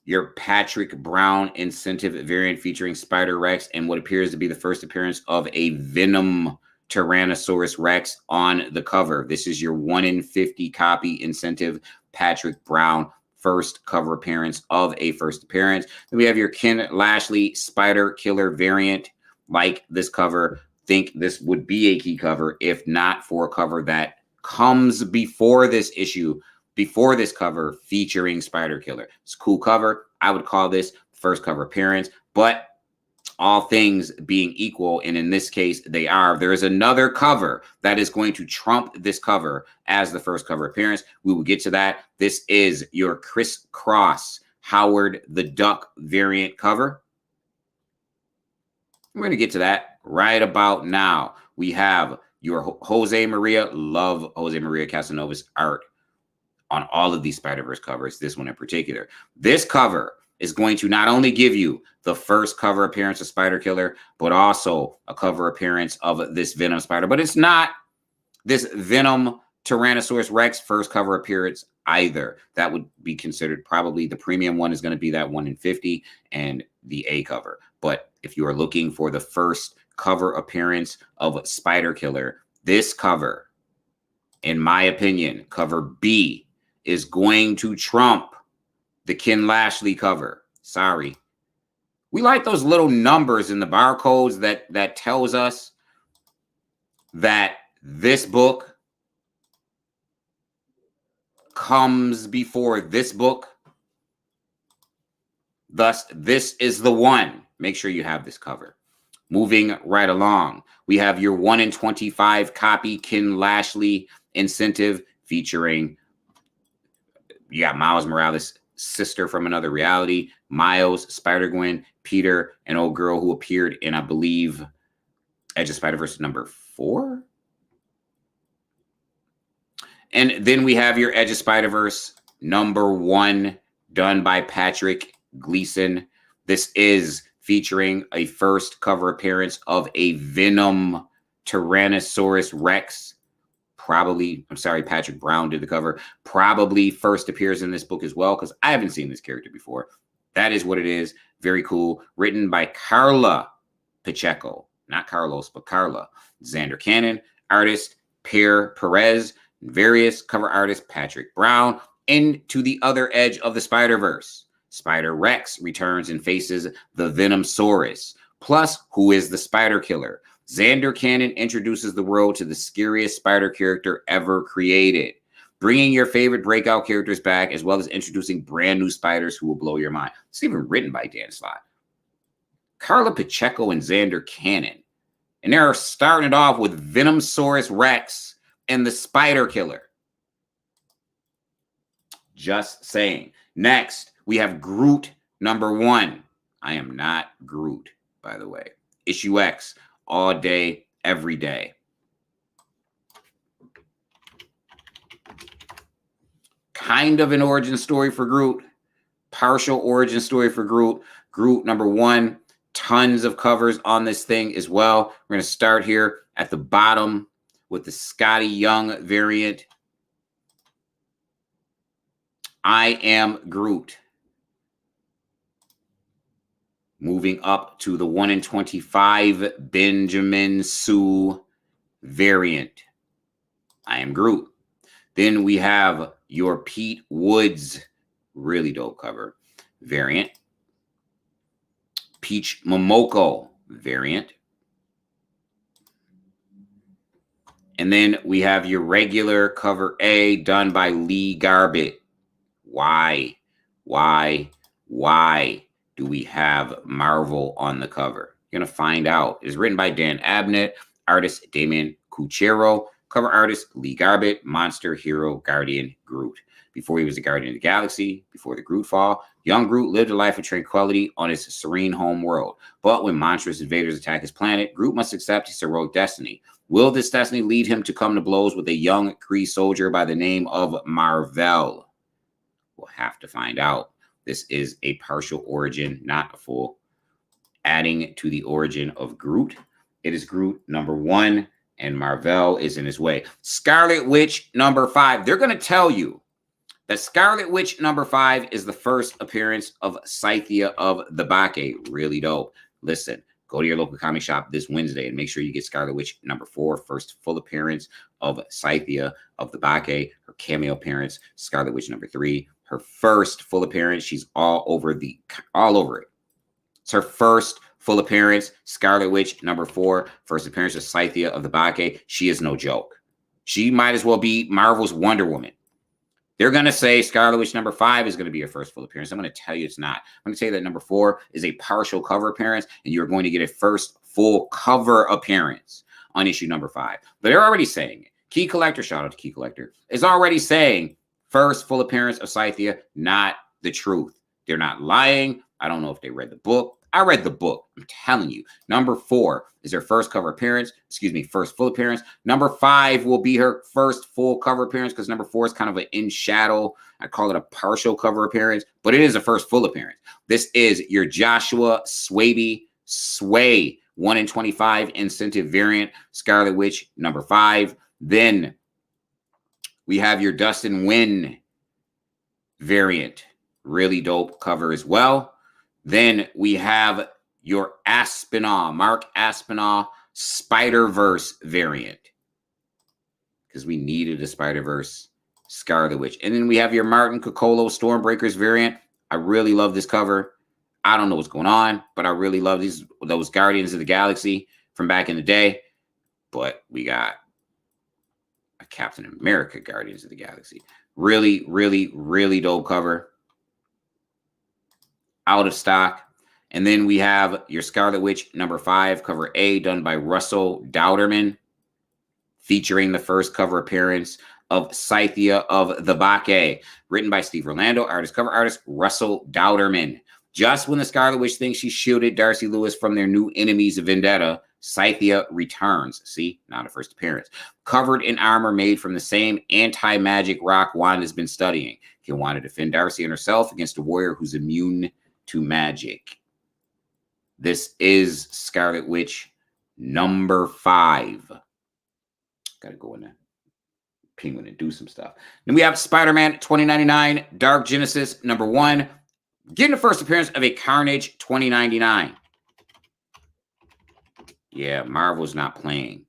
your Patrick Brown incentive variant featuring Spider-Rex and what appears to be the first appearance of a Venom Tyrannosaurus Rex on the cover. This is your 1 in 50 copy incentive Patrick Brown first cover appearance of a first appearance. Then we have your Ken Lashley Spider Killer variant. Like this cover, think this would be a key cover if not for a cover that comes before this issue, before this cover featuring Spider Killer. It's a cool cover. I would call this first cover appearance, but all things being equal, and in this case they are, there is another cover that is going to trump this cover as the first cover appearance. We will get to that. This is your Criss Cross Howard the Duck variant cover. We're going to get to that right about now. We have your Jose Maria, love Jose Maria Casanova's art on all of these Spider-Verse covers, this one in particular. This cover is going to not only give you the first cover appearance of Spider Killer, but also a cover appearance of this Venom Spider. But it's not this Venom Tyrannosaurus Rex first cover appearance either. That would be considered probably the premium one is going to be that 1 in 50 and the A cover. But if you are looking for the first cover appearance of Spider Killer, this cover, in my opinion, cover B, is going to trump the Ken Lashley cover. Sorry. We like those little numbers in the barcodes that tells us that this book comes before this book. Thus, this is the one. Make sure you have this cover. Moving right along, we have your 1 in 25 copy Ken Lashley incentive featuring, you got Miles Morales' sister from another reality, Miles, Spider-Gwen, Peter, an old girl who appeared in, I believe, Edge of Spider-Verse number 4. And then we have your Edge of Spider-Verse number 1 done by Patrick Gleason. This is featuring a first cover appearance of a Venom Tyrannosaurus Rex. Probably, I'm sorry, Patrick Brown did the cover. Probably first appears in this book as well, because I haven't seen this character before. That is what it is. Very cool. Written by Carla Pacheco. Not Carlos, but Carla. Xander Cannon. Artist, Perez. Various cover artist, Patrick Brown. Into the other edge of the Spider-Verse. Spider-Rex returns and faces the Venomsaurus. Plus, who is the Spider Killer? Xander Cannon introduces the world to the scariest spider character ever created, bringing your favorite breakout characters back, as well as introducing brand new spiders who will blow your mind. It's even written by Dan Slott. Carla Pacheco and Xander Cannon. And they're starting it off with Venomsaurus Rex and the Spider Killer. Just saying. Next, we have Groot number 1. I am not Groot, by the way. Issue X, all day, every day. Kind of an origin story for Groot. Partial origin story for Groot. Groot number 1. Tons of covers on this thing as well. We're going to start here at the bottom with the Scotty Young variant. I am Groot. Moving up to the 1 in 25 Benjamin Sue variant. I am Groot. Then we have your Pete Woods, really dope cover, variant. Peach Momoko variant. And then we have your regular cover A done by Lee Garbett. Why do we have Marvel on the cover? You're going to find out. It's written by Dan Abnett, artist Damien Cuchero, cover artist Lee Garbett, monster, hero, guardian, Groot. Before he was the guardian of the galaxy, before the Groot fall, young Groot lived a life of tranquility on his serene home world. But when monstrous invaders attack his planet, Groot must accept his heroic destiny. Will this destiny lead him to come to blows with a young Kree soldier by the name of Marvel? We'll have to find out. This is a partial origin, not a full. Adding to the origin of Groot. It is Groot number 1, and Marvel is in his way. Scarlet Witch number 5. They're going to tell you that Scarlet Witch number 5 is the first appearance of Scythia of the Bacchae. Really dope. Listen, go to your local comic shop this Wednesday and make sure you get Scarlet Witch number 4, first full appearance of Scythia of the Bacchae. Her cameo appearance, Scarlet Witch number 3. Her first full appearance. She's all over it. It's her first full appearance. Scarlet Witch number 4. First appearance of Scythia of the Bacchae. She is no joke. She might as well be Marvel's Wonder Woman. They're going to say Scarlet Witch number 5 is going to be her first full appearance. I'm going to tell you it's not. I'm going to tell you that number 4 is a partial cover appearance, and you're going to get a first full cover appearance on issue number 5. But they're already saying it. Key Collector, shout out to Key Collector, is already saying first full appearance of Scythia, not the truth. They're not lying. I don't know if they read the book. I read the book. I'm telling you. Number 4 is her first cover appearance. First full appearance. Number 5 will be her first full cover appearance because number 4 is kind of an in shadow. I call it a partial cover appearance, but it is a first full appearance. This is your Joshua Sway 1 in 25 incentive variant. Scarlet Witch number 5. Then we have your Dustin Wynn variant. Really dope cover as well. Then we have your Aspinall, Mark Aspinall Spider-Verse variant. Because we needed a Spider-Verse Scarlet Witch. And then we have your Martin Coccolo Stormbreakers variant. I really love this cover. I don't know what's going on, but I really love those Guardians of the Galaxy from back in the day. But we got a Captain America Guardians of the Galaxy. Really, really, really dope cover. Out of stock. And then we have your Scarlet Witch #5, cover A, done by Russell Dauterman, featuring the first cover appearance of Scythia of the Bacchae, written by Steve Orlando, cover artist Russell Dauterman. Just when the Scarlet Witch thinks she shielded Darcy Lewis from their new enemies of Vendetta, Scythia returns. See, not a first appearance. Covered in armor made from the same anti-magic rock Wanda's been studying. Can Wanda defend Darcy and herself against a warrior who's immune to magic? This is Scarlet Witch #5. Gotta go in there. Penguin and do some stuff. Then we have Spider-Man 2099 Dark Genesis #1. Getting the first appearance of a Carnage 2099. Yeah, Marvel's not playing.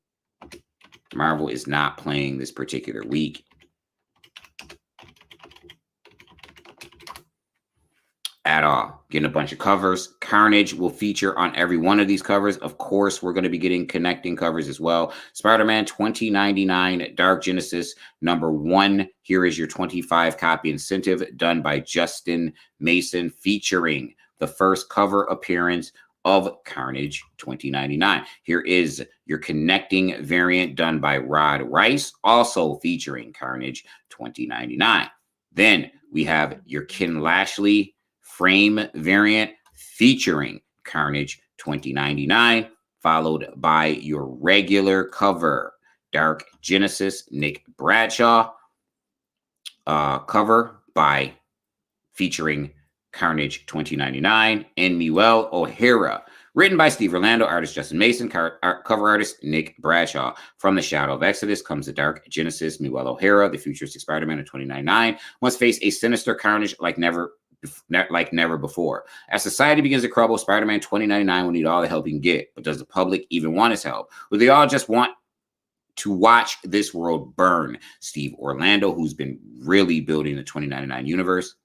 Marvel is not playing this particular week. At all. Getting a bunch of covers. Carnage will feature on every one of these covers. Of course, we're going to be getting connecting covers as well. Spider-Man 2099 Dark Genesis #1. Here is your 25 copy incentive done by Justin Mason, featuring the first cover appearance of Carnage 2099. Here is your connecting variant done by Rod Rice, also featuring Carnage 2099. Then we have your Ken Lashley frame variant featuring Carnage 2099, followed by your regular cover, Dark Genesis Nick Bradshaw, cover by featuring Carnage 2099, and Miguel O'Hara, written by Steve Orlando, artist Justin Mason, cover artist Nick Bradshaw. From the Shadow of Exodus comes the Dark Genesis. Miguel O'Hara, the futuristic Spider-Man of 2099, must face a sinister Carnage like never before. As society begins to crumble, Spider-Man 2099 will need all the help he can get. But does the public even want his help? Or they all just want to watch this world burn? Steve Orlando, who's been really building the 2099 universe,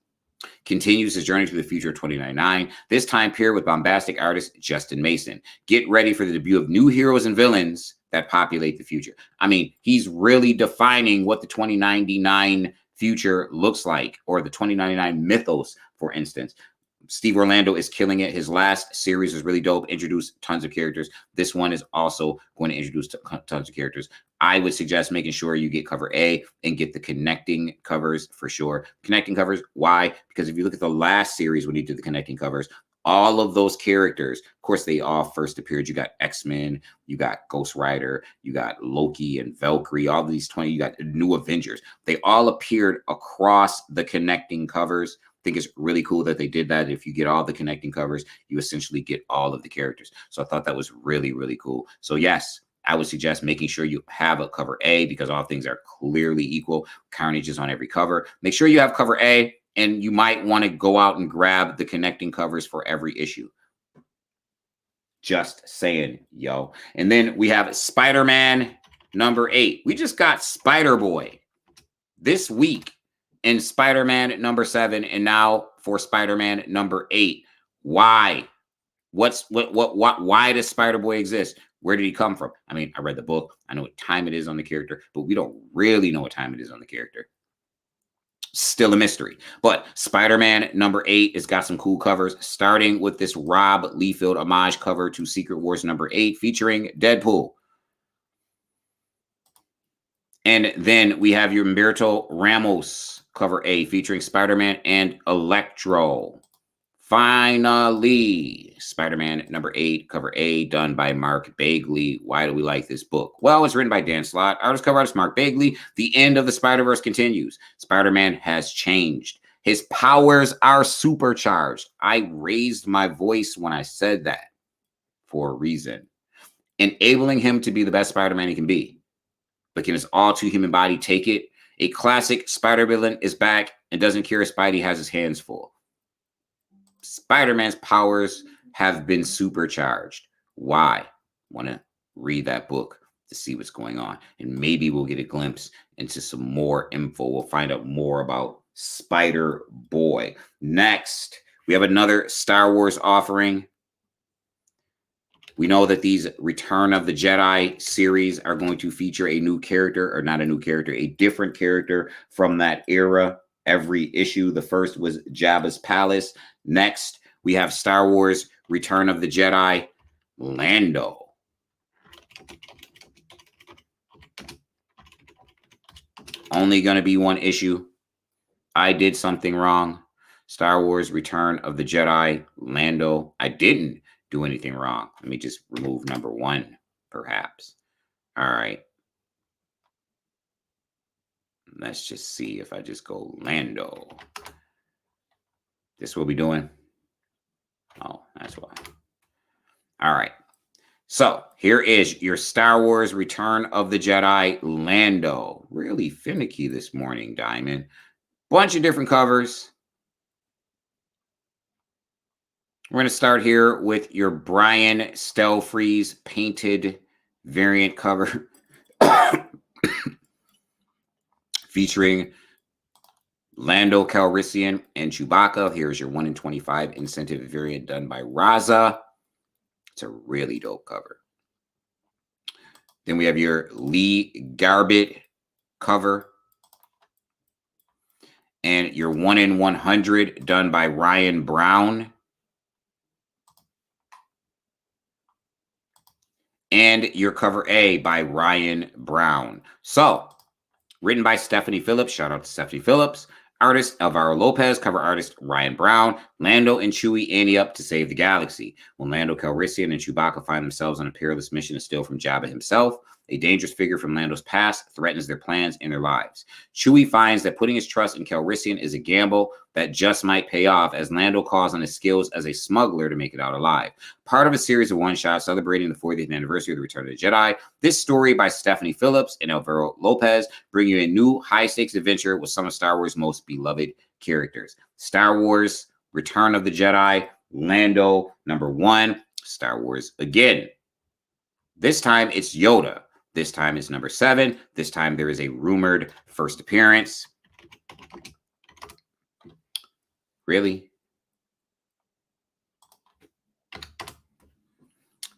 continues his journey through the future of 2099, this time period with bombastic artist Justin Mason. Get ready for the debut of new heroes and villains that populate the future. I mean, he's really defining what the 2099 future looks like, or the 2099 mythos, for instance. Steve Orlando is killing it. His last series was really dope, introduced tons of characters. This one is also going to introduce tons of characters. I would suggest making sure you get cover A and get the connecting covers for sure. Connecting covers, why? Because if you look at the last series when he did the connecting covers, all of those characters, of course, they all first appeared. You got X-Men, you got Ghost Rider, you got Loki and Valkyrie, all these 20, you got New Avengers. They all appeared across the connecting covers. I think it's really cool that they did that. If you get all the connecting covers, you essentially get all of the characters. So I thought that was really, really cool. So yes, I would suggest making sure you have a cover A, because all things are clearly equal. Carnage is on every cover. Make sure you have cover A, and you might want to go out and grab the connecting covers for every issue. Just saying, yo. And then we have Spider-Man #8. We just got Spider-Boy this week in Spider-Man #7, and now for Spider-Man #8. Why? Why does Spider-Boy exist? Where did he come from? I mean, I read the book. I know what time it is on the character, but we don't really know what time it is on the character. Still a mystery. But Spider-Man #8 has got some cool covers, starting with this Rob Liefeld homage cover to Secret Wars #8 featuring Deadpool. And then we have your Humberto Ramos cover A featuring Spider-Man and Electro. Finally, Spider-Man #8 cover A done by Mark Bagley. Why do we like this book? Well, it's written by Dan Slott, cover artist Mark Bagley. The end of the Spider-Verse continues. Spider-Man has changed. His powers are supercharged. I raised my voice when I said that for a reason, enabling him to be the best Spider-Man he can be. But can his all-too-human body take it? A classic Spider-Villain is back and doesn't care if Spidey has his hands full. Spider-Man's powers have been supercharged. Why? Want to read that book to see what's going on. And maybe we'll get a glimpse into some more info. We'll find out more about Spider-Boy. Next, we have another Star Wars offering. We know that these Return of the Jedi series are going to feature a new character, or not a new character, a different character from that era. Every issue. The first was Jabba's Palace. Next, we have Star Wars Return of the Jedi, Lando. Only going to be one issue. I did something wrong. Star Wars Return of the Jedi, Lando. I didn't do anything wrong. Let me just remove number 1, perhaps. All right. Let's just see if I just go Lando. This will be doing. Oh, that's why. All right. So here is your Star Wars Return of the Jedi, Lando. Really finicky this morning, Diamond. Bunch of different covers. We're going to start here with your Brian Stelfreeze painted variant cover featuring Lando Calrissian and Chewbacca. Here's your 1 in 25 incentive variant done by Raza. It's a really dope cover. Then we have your Lee Garbett cover. And your 1 in 100 done by Ryan Brown. And your cover A by Ryan Brown. So, written by Stephanie Phillips. Shout out to Stephanie Phillips. Artist Alvaro Lopez. Cover artist Ryan Brown. Lando and Chewie ante up to save the galaxy. When Lando Calrissian and Chewbacca find themselves on a perilous mission to steal from Jabba himself, a dangerous figure from Lando's past threatens their plans and their lives. Chewie finds that putting his trust in Calrissian is a gamble that just might pay off, as Lando calls on his skills as a smuggler to make it out alive. Part of a series of one-shots celebrating the 40th anniversary of the Return of the Jedi, this story by Stephanie Phillips and Alvaro Lopez bring you a new high-stakes adventure with some of Star Wars' most beloved characters. Star Wars Return of the Jedi, Lando, number 1, Star Wars again. This time it's Yoda. This time it's number 7. This time there is a rumored first appearance. Really?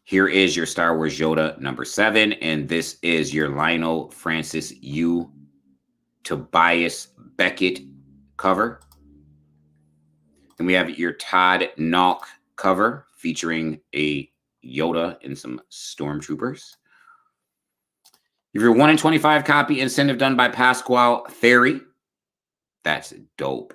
Here is your Star Wars Yoda number 7. And this is your Lionel Francis Yu Tobias Beckett cover. And we have your Todd Nauck cover featuring a Yoda and some stormtroopers. You have your 1 in 25 copy incentive done by Pasquale Ferry. That's dope.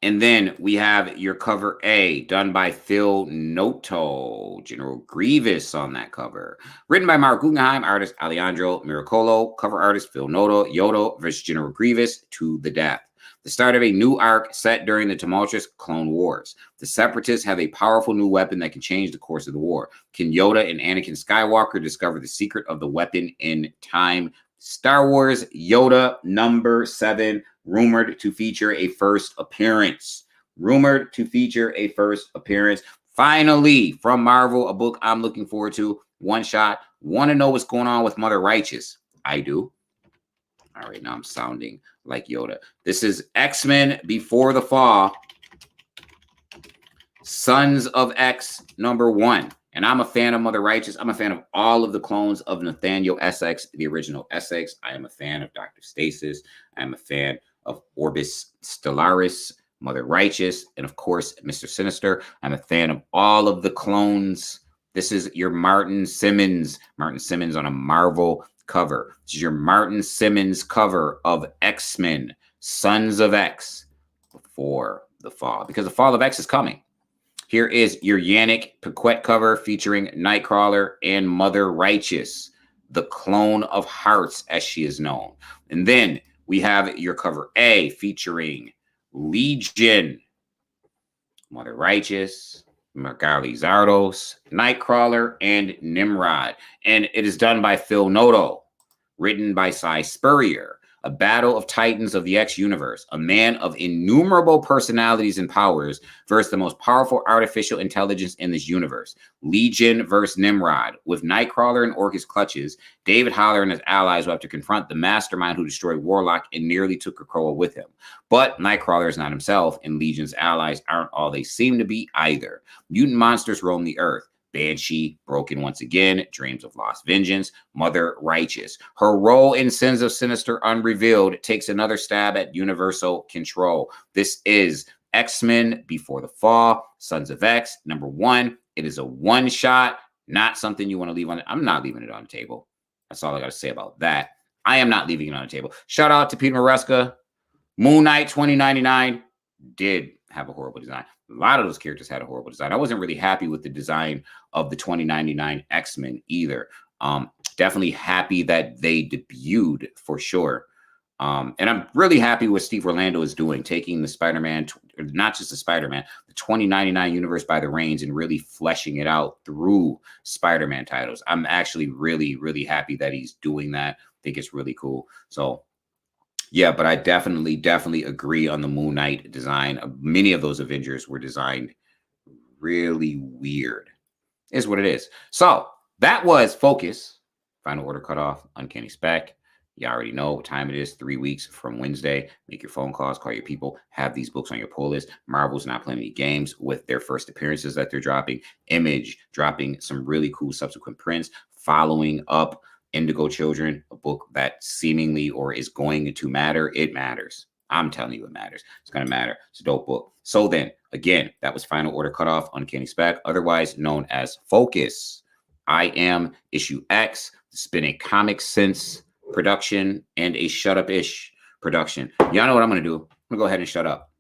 And then we have your cover A done by Phil Noto. General Grievous on that cover. Written by Mark Guggenheim, artist Alejandro Miracolo, cover artist Phil Noto. Yoda versus General Grievous to the death. The start of a new arc set during the tumultuous Clone Wars. The Separatists have a powerful new weapon that can change the course of the war. Can Yoda and Anakin Skywalker discover the secret of the weapon in time? Star Wars Yoda number 7, rumored to feature a first appearance. Rumored to feature a first appearance. Finally, from Marvel, a book I'm looking forward to. One shot. Want to know what's going on with Mother Righteous? I do. All right, now I'm sounding like Yoda. This is X-Men Before the Fall. Sons of X number 1. And I'm a fan of Mother Righteous. I'm a fan of all of the clones of Nathaniel Essex, the original Essex. I am a fan of Dr. Stasis. I am a fan of Orbis Stellaris, Mother Righteous, and of course, Mr. Sinister. I'm a fan of all of the clones. This is your Martin Simmons. Martin Simmons on a Marvel cover. This is your Martin Simmons cover of X-Men, Sons of X, Before the Fall, because the Fall of X is coming. Here is your Yannick Paquette cover featuring Nightcrawler and Mother Righteous, the clone of Hearts, as she is known. And then we have your cover A featuring Legion, Mother Righteous, Magali Zardos, Nightcrawler, and Nimrod. And it is done by Phil Noto, written by Cy Spurrier. A battle of titans of the X universe, a man of innumerable personalities and powers versus the most powerful artificial intelligence in this universe. Legion versus Nimrod. With Nightcrawler in Orcus clutches, David Haller and his allies will have to confront the mastermind who destroyed Warlock and nearly took Krakoa with him. But Nightcrawler is not himself, and Legion's allies aren't all they seem to be either. Mutant monsters roam the earth. Banshee, broken once again. Dreams of lost vengeance. Mother righteous. Her role in Sins of Sinister Unrevealed takes another stab at universal control. This is X-Men Before the Fall, Sons of X, #1. It is a one-shot, not something you want to leave on. I'm not leaving it on the table. That's all I got to say about that. I am not leaving it on the table. Shout out to Peter Maresca. Moon Knight 2099 did have a horrible design. A lot of those characters had a horrible design. I wasn't really happy with the design of the 2099 X-Men either. Definitely happy that they debuted for sure. And I'm really happy what Steve Orlando is doing, taking the Spider-Man, not just the Spider-Man, the 2099 universe by the reins and really fleshing it out through Spider-Man titles. I'm actually really, really happy that he's doing that. I think it's really cool. So yeah, but I definitely agree on the Moon Knight design. Many of those Avengers were designed really weird, is what it is. So that was Focus, Final Order Cutoff, Uncanny Spec. You already know what time it is, 3 weeks from Wednesday. Make your phone calls, call your people, have these books on your pull list. Marvel's not playing any games with their first appearances that they're dropping. Image dropping some really cool subsequent prints, following up Indigo Children, a book that seemingly or is going to matter. It matters. I'm telling you it matters. It's going to matter. It's a dope book. So then, again, that was Final Order Cutoff, Uncanny Spec, otherwise known as Focus. I am Issue X. It's been a Comic Sense production and a Shut Up Ish production. Y'all know what I'm going to do. I'm going to go ahead and shut up.